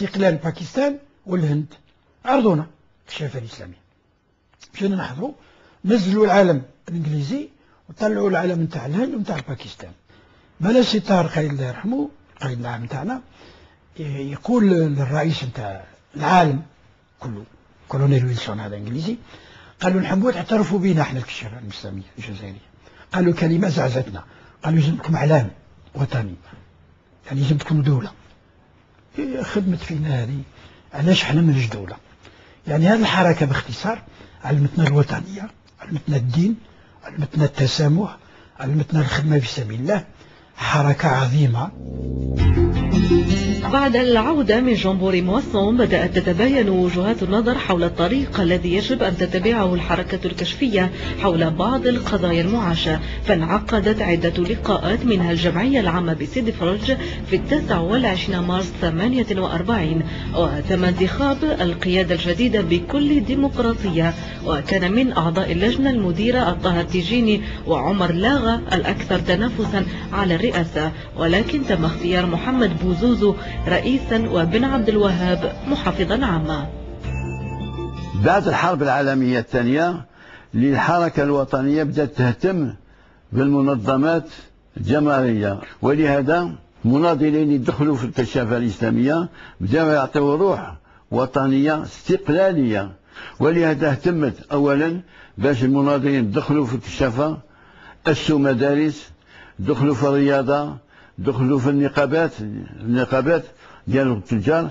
استقلال باكستان والهند، عرضونا الكشافة الإسلامية. مشينا نحضروا، نزلوا العلم الإنجليزي وطلعوا العلم نتاع الهند ونتاع باكستان. مالا سي طارق الله يرحمه القائد العام نتاعنا يقول للرئيس نتاع العالم كله كولونيل ويلسون هذا انجليزي، قالوا نحبوا تعترفوا بينا احنا الكشافة الإسلامية الجزائرية. قالوا كلمة زعزتنا، قالوا يلزم لكم علام وطني، يعني يلزم تكونوا دولة. خدمت فينا هذه، علاش احنا ماناش دولة؟ يعني هذه الحركة باختصار علمتنا الوطنية، علمتنا الدين، علمتنا التسامح، علمتنا الخدمة في سبيل الله، حركة عظيمة. بعد العودة من جمبوري مواسون بدأت تتباين وجهات النظر حول الطريق الذي يجب أن تتبعه الحركة الكشفية حول بعض القضايا المعاشة، فانعقدت عدة لقاءات منها الجمعية العامة بسيدي فرج في 29 مارس 48، وتم انتخاب القيادة الجديدة بكل ديمقراطية، وكان من أعضاء اللجنة المديرة الطه التيجيني وعمر لاغا الأكثر تنافسا على الرئاسة، ولكن تم اختيار محمد بوزوزو رئيسا وبن عبد الوهاب محافظا عاما. بعد الحرب العالمية الثانية للحركة الوطنية بدأت تهتم بالمنظمات الجماهيرية، ولهذا مناضلين يدخلوا في الكشافة الإسلامية بدأوا يعطوا روح وطنية استقلالية، ولهذا اهتمت أولا باش المناضلين يدخلوا في الكشافة، أسسوا مدارس، دخلوا في الرياضة، دخلوا في النقابات ديال التجار،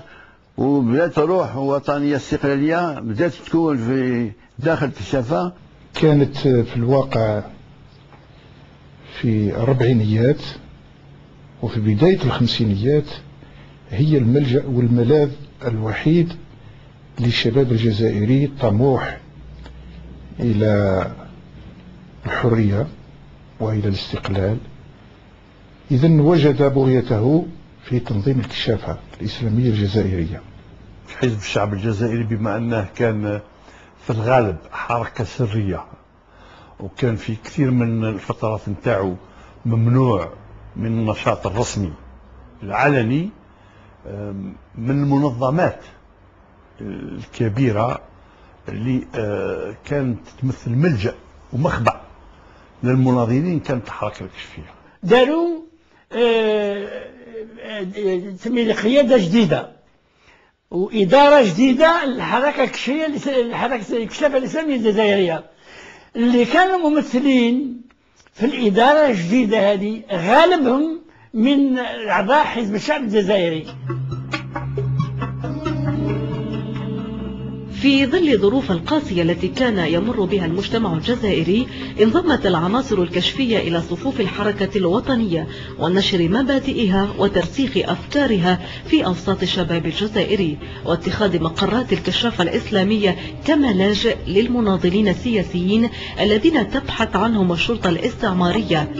وبدات روح وطنيه استقلاليه بدات تكون في داخل الكشافه. كانت في الواقع في الربعينيات وفي بدايه الخمسينيات هي الملجأ والملاذ الوحيد للشباب الجزائري الطموح الى الحريه والى الاستقلال. إذا وجد بغيته في تنظيم الكشافة الإسلامية الجزائرية. حزب الشعب الجزائري بما أنه كان في الغالب حركة سرية، وكان في كثير من الفترات نتاعو ممنوع من النشاط الرسمي العلني، من المنظمات الكبيرة اللي كانت تمثل ملجأ ومخبأ للمناضلين كانت الحركة الكشفية. داروا تسمي قيادة جديدة وإدارة جديدة للحركة الكشفية، الحركة الكشافة الإسلامية الجزائرية، اللي كانوا ممثلين في الإدارة الجديدة هذه غالبهم من أعضاء حزب الشعب الجزائري. في ظل الظروف القاسية التي كان يمر بها المجتمع الجزائري، انضمت العناصر الكشفية إلى صفوف الحركة الوطنية ونشر مبادئها وترسيخ أفكارها في أوساط الشباب الجزائري، واتخاذ مقرات الكشافة الإسلامية كملاجئ للمناضلين السياسيين الذين تبحث عنهم الشرطة الاستعمارية.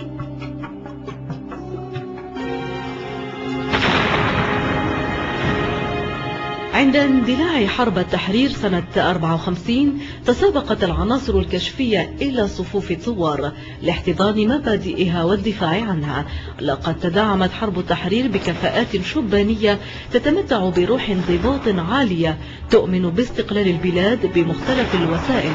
عند اندلاع حرب التحرير سنة 54 تسابقت العناصر الكشفية إلى صفوف الثوار لاحتضان مبادئها والدفاع عنها. لقد تدعمت حرب التحرير بكفاءات شبانية تتمتع بروح انضباط عالية تؤمن باستقلال البلاد بمختلف الوسائل.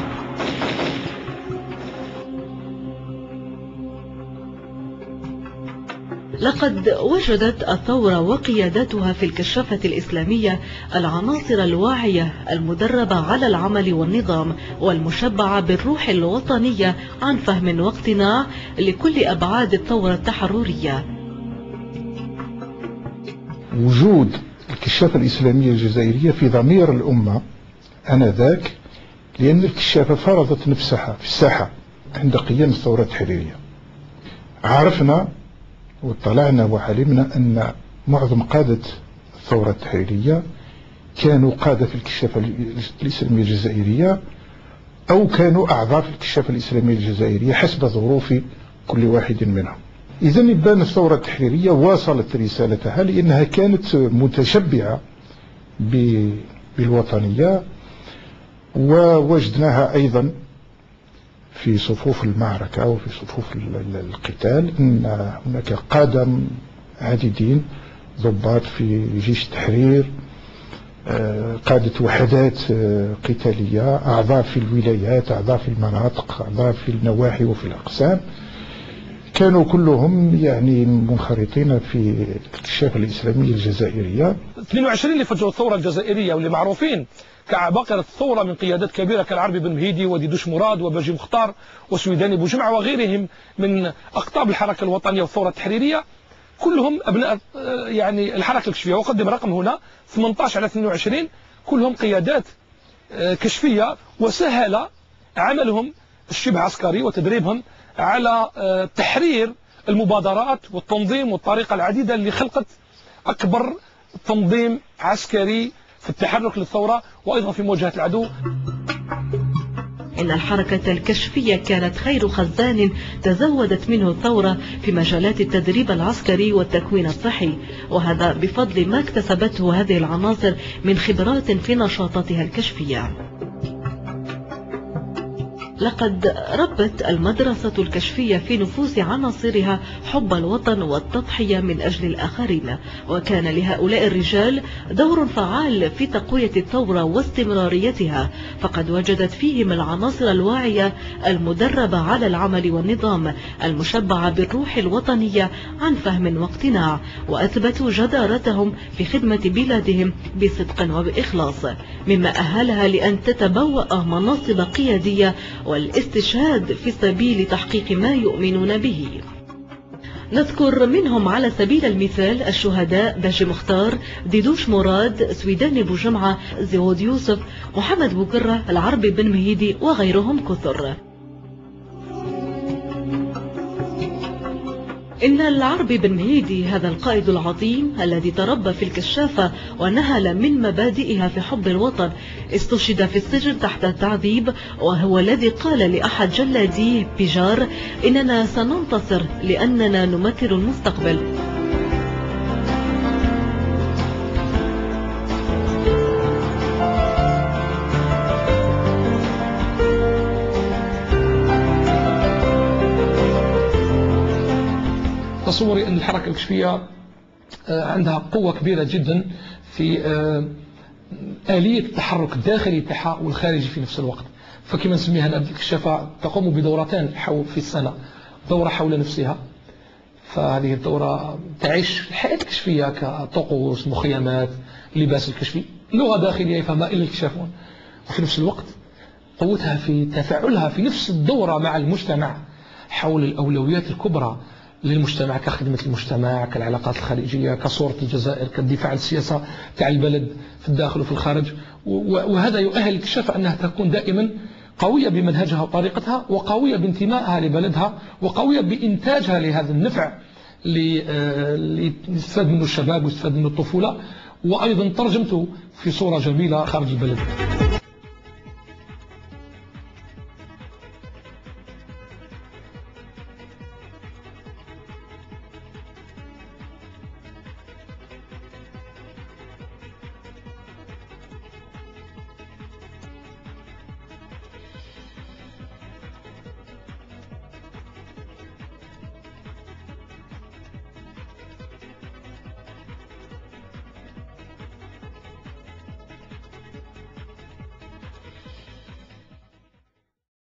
لقد وجدت الثورة وقيادتها في الكشافة الإسلامية العناصر الواعية المدربة على العمل والنظام والمشبعة بالروح الوطنية عن فهم واقتناع لكل أبعاد الثورة التحررية. وجود الكشافة الإسلامية الجزائرية في ضمير الأمة آنذاك، لأن الكشافة فرضت نفسها في الساحة عند قيام الثورة التحريرية. عرفنا واطلعنا وعلمنا أن معظم قادة الثورة التحريرية كانوا قادة في الكشافة الإسلامية الجزائرية أو كانوا أعضاء في الكشافة الإسلامية الجزائرية حسب ظروف كل واحد منهم. إذا يبان الثورة التحريرية واصلت رسالتها لأنها كانت متشبعة بالوطنية، ووجدناها أيضا في صفوف المعركة وفي صفوف القتال أن هناك قادة عديدين ضباط في جيش التحرير قادة وحدات قتالية، أعضاء في الولايات، أعضاء في المناطق، أعضاء في النواحي وفي الأقسام، كانوا كلهم يعني منخرطين في الاكتشاف الإسلامية الجزائرية. 22 اللي فجروا الثورة الجزائرية واللي معروفين كعباقرة الثورة من قيادات كبيرة كالعربي بن مهيدي وديدوش مراد وباجي مختار وسويداني بوجمعة وغيرهم من أقطاب الحركة الوطنية والثورة التحريرية، كلهم أبناء يعني الحركة الكشفية. وأقدم رقم هنا 18/22، كلهم قيادات كشفية، وسهل عملهم الشبه عسكري وتدريبهم على تحرير المبادرات والتنظيم والطريقة العديدة اللي خلقت أكبر تنظيم عسكري في التحرك للثورة وأيضا في مواجهة العدو. إن الحركة الكشفية كانت خير خزان تزودت منه الثورة في مجالات التدريب العسكري والتكوين الصحي، وهذا بفضل ما اكتسبته هذه العناصر من خبرات في نشاطاتها الكشفية. لقد ربت المدرسة الكشفية في نفوس عناصرها حب الوطن والتضحية من أجل الآخرين، وكان لهؤلاء الرجال دور فعال في تقوية الثورة واستمراريتها، فقد وجدت فيهم العناصر الواعية المدربة على العمل والنظام، المشبعة بالروح الوطنية عن فهم واقتناع، وأثبتوا جدارتهم في خدمة بلادهم بصدق وبإخلاص، مما أهلها لأن تتبوأ مناصب قيادية والاستشهاد في سبيل تحقيق ما يؤمنون به. نذكر منهم على سبيل المثال الشهداء باجي مختار، ديدوش مراد، سويداني بوجمعة، زيود يوسف، محمد بوكرة، العربي بن مهيدي وغيرهم كثر. إن العربي بن مهيدي هذا القائد العظيم الذي تربى في الكشافة ونهل من مبادئها في حب الوطن استشهد في السجن تحت التعذيب، وهو الذي قال لأحد جلاديه بجار: إننا سننتصر لأننا نمثل المستقبل. تصوري أن الحركة الكشفية عندها قوة كبيرة جدا في آلية التحرك الداخلي تاعها والخارجي في نفس الوقت. فكما نسميها نبذة الكشافة تقوم بدورتان في السنة، دورة حول نفسها، فهذه الدورة تعيش الحياة الكشفية كطقوس، مخيمات، لباس الكشفي، لغة داخلية يفهمها إلا الكشافون، وفي نفس الوقت قوتها في تفاعلها في نفس الدورة مع المجتمع حول الأولويات الكبرى للمجتمع، كخدمة المجتمع، كالعلاقات الخارجية، كصورة الجزائر، كالدفاع عن السياسة تاع البلد في الداخل وفي الخارج. وهذا يؤهل الكشافة أنها تكون دائما قوية بمنهجها وطريقتها، وقوية بانتمائها لبلدها، وقوية بإنتاجها لهذا النفع اللي يستفاد منه الشباب ويستفاد منه الطفولة، وأيضا ترجمته في صورة جميلة خارج البلد.